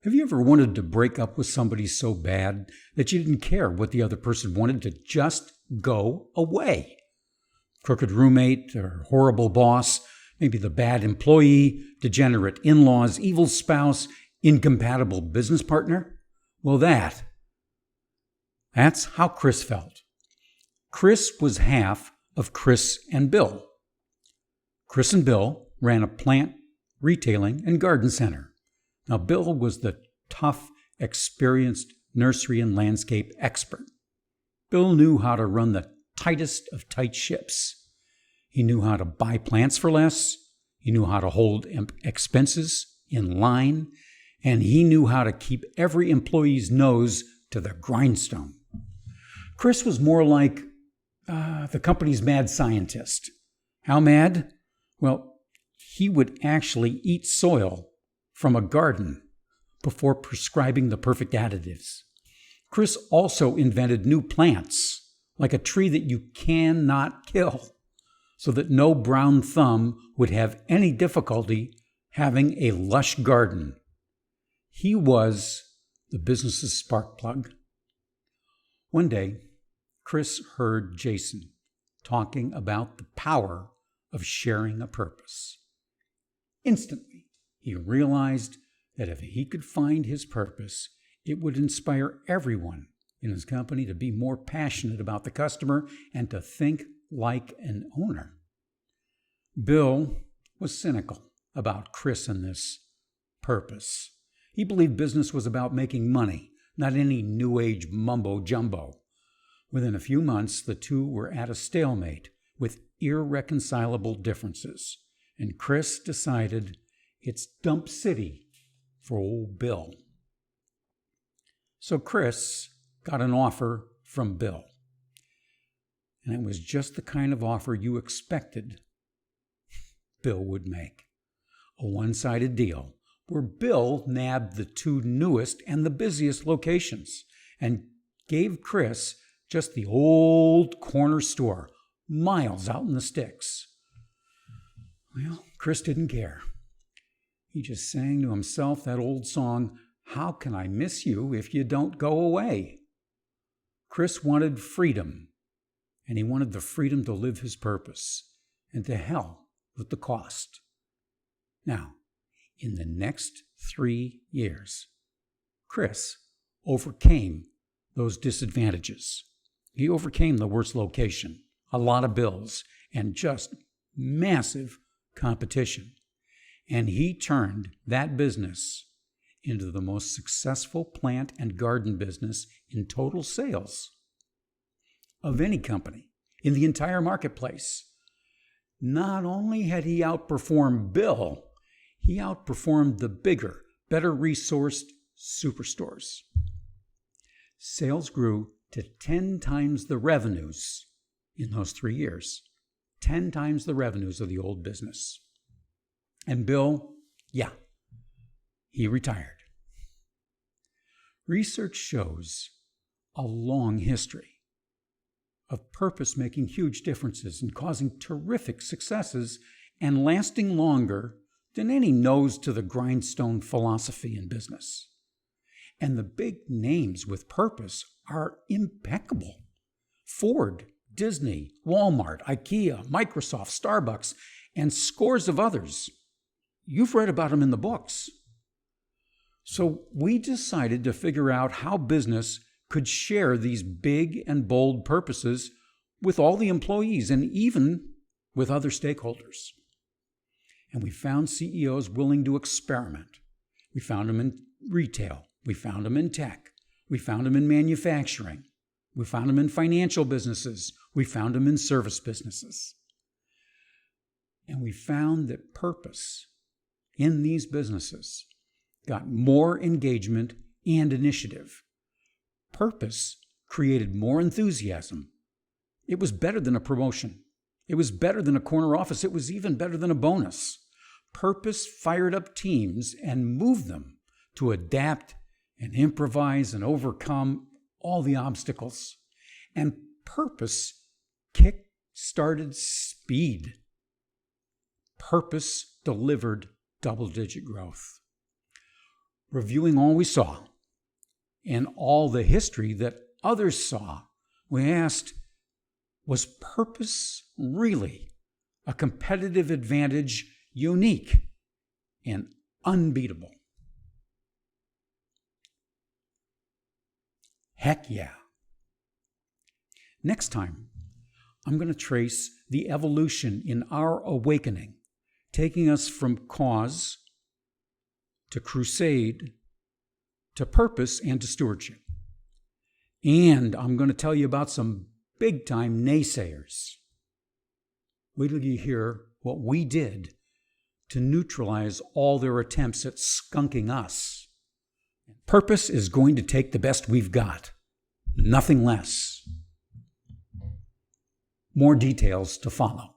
Have you ever wanted to break up with somebody so bad that you didn't care what the other person wanted to just go away? Crooked roommate or horrible boss, maybe the bad employee, degenerate in-laws, evil spouse, incompatible business partner? Well, that's how Chris felt. Chris was half of Chris and Bill. Chris and Bill ran a plant, retailing, and garden center. Now, Bill was the tough, experienced nursery and landscape expert. Bill knew how to run the tightest of tight ships. He knew how to buy plants for less. He knew how to hold expenses in line. And he knew how to keep every employee's nose to the grindstone. Chris was more like the company's mad scientist. How mad? Well, he would actually eat soil from a garden before prescribing the perfect additives. Chris also invented new plants, like a tree that you cannot kill, so that no brown thumb would have any difficulty having a lush garden. He was the business's spark plug. One day, Chris heard Jason talking about the power of sharing a purpose. Instantly, he realized that if he could find his purpose, it would inspire everyone in his company to be more passionate about the customer and to think like an owner. Bill was cynical about Chris and this purpose. He believed business was about making money, not any new age mumbo jumbo. Within a few months, the two were at a stalemate with irreconcilable differences, and Chris decided it's dump city for old Bill. So Chris got an offer from Bill. And it was just the kind of offer you expected Bill would make. A one-sided deal where Bill nabbed the two newest and the busiest locations and gave Chris just the old corner store miles out in the sticks. Well, Chris didn't care. He just sang to himself that old song, "How can I miss you if you don't go away?" Chris wanted freedom, and he wanted the freedom to live his purpose, and to hell with the cost. Now, in the next 3 years, Chris overcame those disadvantages. He overcame the worst location, a lot of bills, and just massive competition. And he turned that business into the most successful plant and garden business in total sales of any company in the entire marketplace. Not only had he outperformed Bill, he outperformed the bigger, better resourced superstores. Sales grew to 10 times the revenues in those 3 years. 10 times the revenues of the old business. And Bill, he retired. Research shows a long history of purpose making huge differences and causing terrific successes and lasting longer than any nose to the grindstone philosophy in business. And the big names with purpose are impeccable. Ford, Disney, Walmart, IKEA, Microsoft, Starbucks, and scores of others. You've read about them in the books. So we decided to figure out how business could share these big and bold purposes with all the employees and even with other stakeholders. And we found CEOs willing to experiment. We found them in retail. We found them in tech. We found them in manufacturing. We found them in financial businesses. We found them in service businesses. And we found that purpose in these businesses got more engagement and initiative. Purpose created more enthusiasm. It was better than a promotion. It was better than a corner office. It was even better than a bonus. Purpose fired up teams and moved them to adapt and improvise and overcome all the obstacles. And purpose kick-started speed. Purpose delivered double-digit growth. Reviewing all we saw and all the history that others saw, we asked, was purpose really a competitive advantage unique and unbeatable? Heck yeah. Next time, I'm going to trace the evolution in our awakening, taking us from cause to crusade to purpose and to stewardship. And I'm going to tell you about some big-time naysayers. Wait till you hear what we did to neutralize all their attempts at skunking us. Purpose is going to take the best we've got, nothing less. More details to follow.